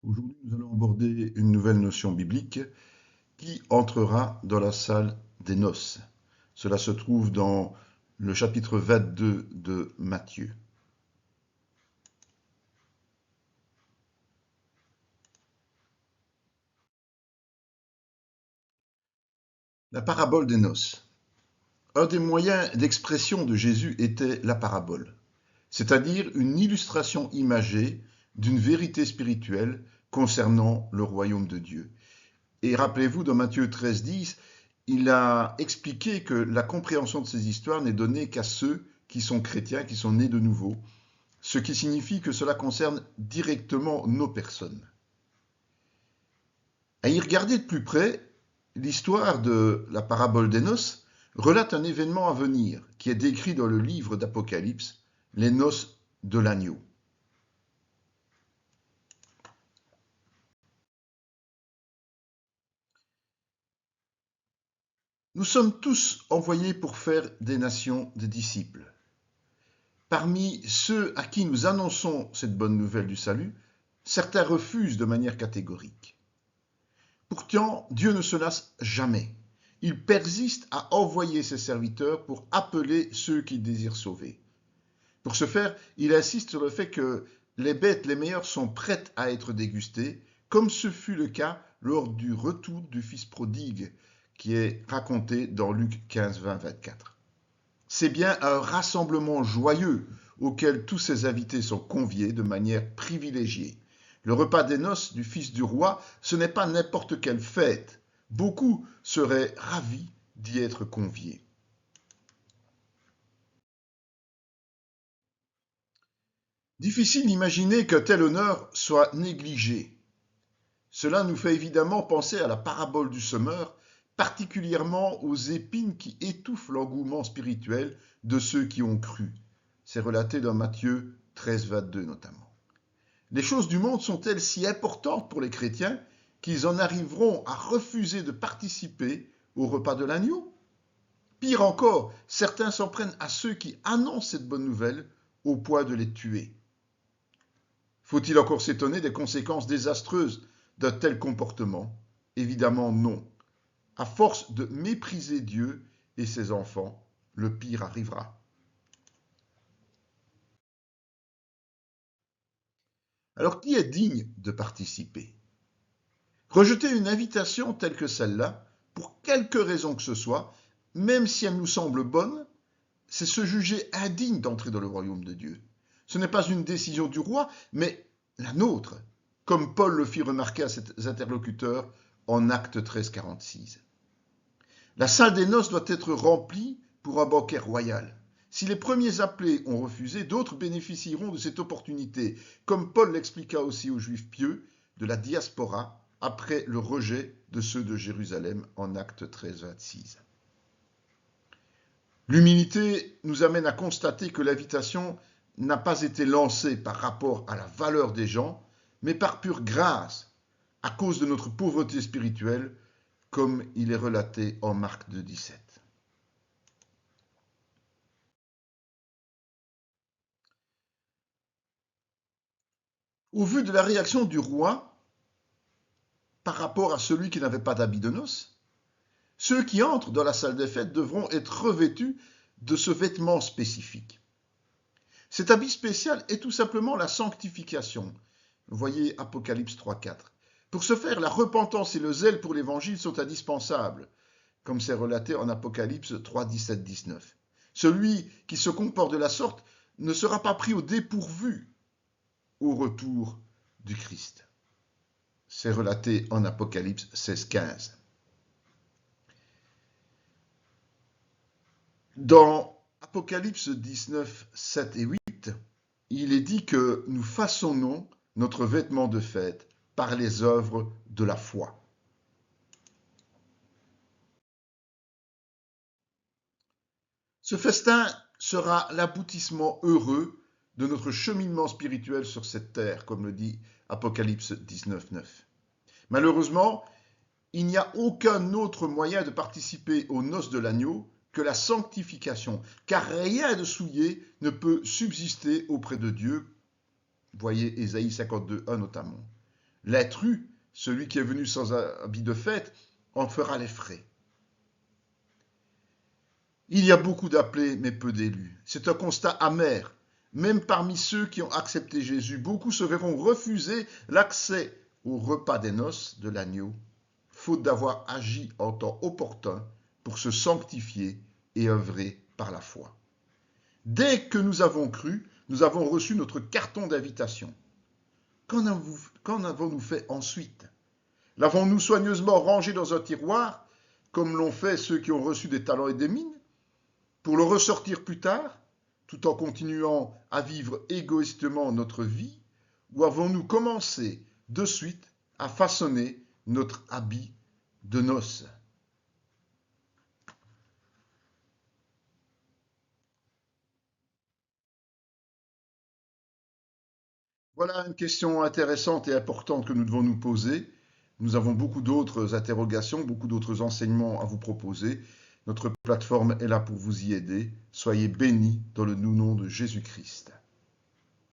Aujourd'hui, nous allons aborder une nouvelle notion biblique qui entrera dans la salle des noces. Cela se trouve dans le chapitre 22 de Matthieu. La parabole des noces. Un des moyens d'expression de Jésus était la parabole, c'est-à-dire une illustration imagée d'une vérité spirituelle concernant le royaume de Dieu. Et rappelez-vous, dans Matthieu 13,10, il a expliqué que la compréhension de ces histoires n'est donnée qu'à ceux qui sont chrétiens, qui sont nés de nouveau, ce qui signifie que cela concerne directement nos personnes. À y regarder de plus près, l'histoire de la parabole des noces relate un événement à venir qui est décrit dans le livre d'Apocalypse, les noces de l'agneau. Nous sommes tous envoyés pour faire des nations des disciples. Parmi ceux à qui nous annonçons cette bonne nouvelle du salut, certains refusent de manière catégorique. Pourtant, Dieu ne se lasse jamais. Il persiste à envoyer ses serviteurs pour appeler ceux qu'il désire sauver. Pour ce faire, il insiste sur le fait que les bêtes les meilleures sont prêtes à être dégustées, comme ce fut le cas lors du retour du fils prodigue, qui est raconté dans Luc 15, 20, 24. C'est bien un rassemblement joyeux auquel tous ses invités sont conviés de manière privilégiée. Le repas des noces du fils du roi, ce n'est pas n'importe quelle fête. Beaucoup seraient ravis d'y être conviés. Difficile d'imaginer qu'un tel honneur soit négligé. Cela nous fait évidemment penser à la parabole du semeur, particulièrement aux épines qui étouffent l'engouement spirituel de ceux qui ont cru. C'est relaté dans Matthieu 13, 22 notamment. Les choses du monde sont-elles si importantes pour les chrétiens qu'ils en arriveront à refuser de participer au repas de l'agneau? Pire encore, certains s'en prennent à ceux qui annoncent cette bonne nouvelle au point de les tuer. Faut-il encore s'étonner des conséquences désastreuses d'un tel comportement? Évidemment non. À force de mépriser Dieu et ses enfants, le pire arrivera. Alors qui est digne de participer? Rejeter une invitation telle que celle-là, pour quelque raison que ce soit, même si elle nous semble bonne, c'est se juger indigne d'entrer dans le royaume de Dieu. Ce n'est pas une décision du roi, mais la nôtre, comme Paul le fit remarquer à ses interlocuteurs en Acte 13, 46. La salle des noces doit être remplie pour un banquet royal. Si les premiers appelés ont refusé, d'autres bénéficieront de cette opportunité, comme Paul l'expliqua aussi aux Juifs pieux de la diaspora après le rejet de ceux de Jérusalem en Acte 13, 26. L'humilité nous amène à constater que l'invitation n'a pas été lancée par rapport à la valeur des gens, mais par pure grâce, à cause de notre pauvreté spirituelle, comme il est relaté en Marc 2, 17. Au vu de la réaction du roi par rapport à celui qui n'avait pas d'habit de noces, ceux qui entrent dans la salle des fêtes devront être revêtus de ce vêtement spécifique. Cet habit spécial est tout simplement la sanctification. Voyez Apocalypse 3.4. Pour ce faire, la repentance et le zèle pour l'évangile sont indispensables, comme c'est relaté en Apocalypse 3, 17, 19. Celui qui se comporte de la sorte ne sera pas pris au dépourvu au retour du Christ. C'est relaté en Apocalypse 16, 15. Dans Apocalypse 19, 7 et 8, il est dit que nous façonnons notre vêtement de fête par les œuvres de la foi. Ce festin sera l'aboutissement heureux de notre cheminement spirituel sur cette terre, comme le dit Apocalypse 19, 9. Malheureusement, il n'y a aucun autre moyen de participer aux noces de l'agneau que la sanctification, car rien de souillé ne peut subsister auprès de Dieu. Voyez Ésaïe 52, 1 notamment. L'intrus, celui qui est venu sans habit de fête, en fera les frais. Il y a beaucoup d'appelés, mais peu d'élus. C'est un constat amer. Même parmi ceux qui ont accepté Jésus, beaucoup se verront refuser l'accès au repas des noces de l'agneau, faute d'avoir agi en temps opportun pour se sanctifier et œuvrer par la foi. Dès que nous avons cru, nous avons reçu notre carton d'invitation. Qu'en avons-nous fait ensuite? L'avons-nous soigneusement rangé dans un tiroir, comme l'ont fait ceux qui ont reçu des talents et des mines, pour le ressortir plus tard, tout en continuant à vivre égoïstement notre vie, ou avons-nous commencé de suite à façonner notre habit de noces? Voilà une question intéressante et importante que nous devons nous poser. Nous avons beaucoup d'autres interrogations, beaucoup d'autres enseignements à vous proposer. Notre plateforme est là pour vous y aider. Soyez bénis dans le nom de Jésus-Christ.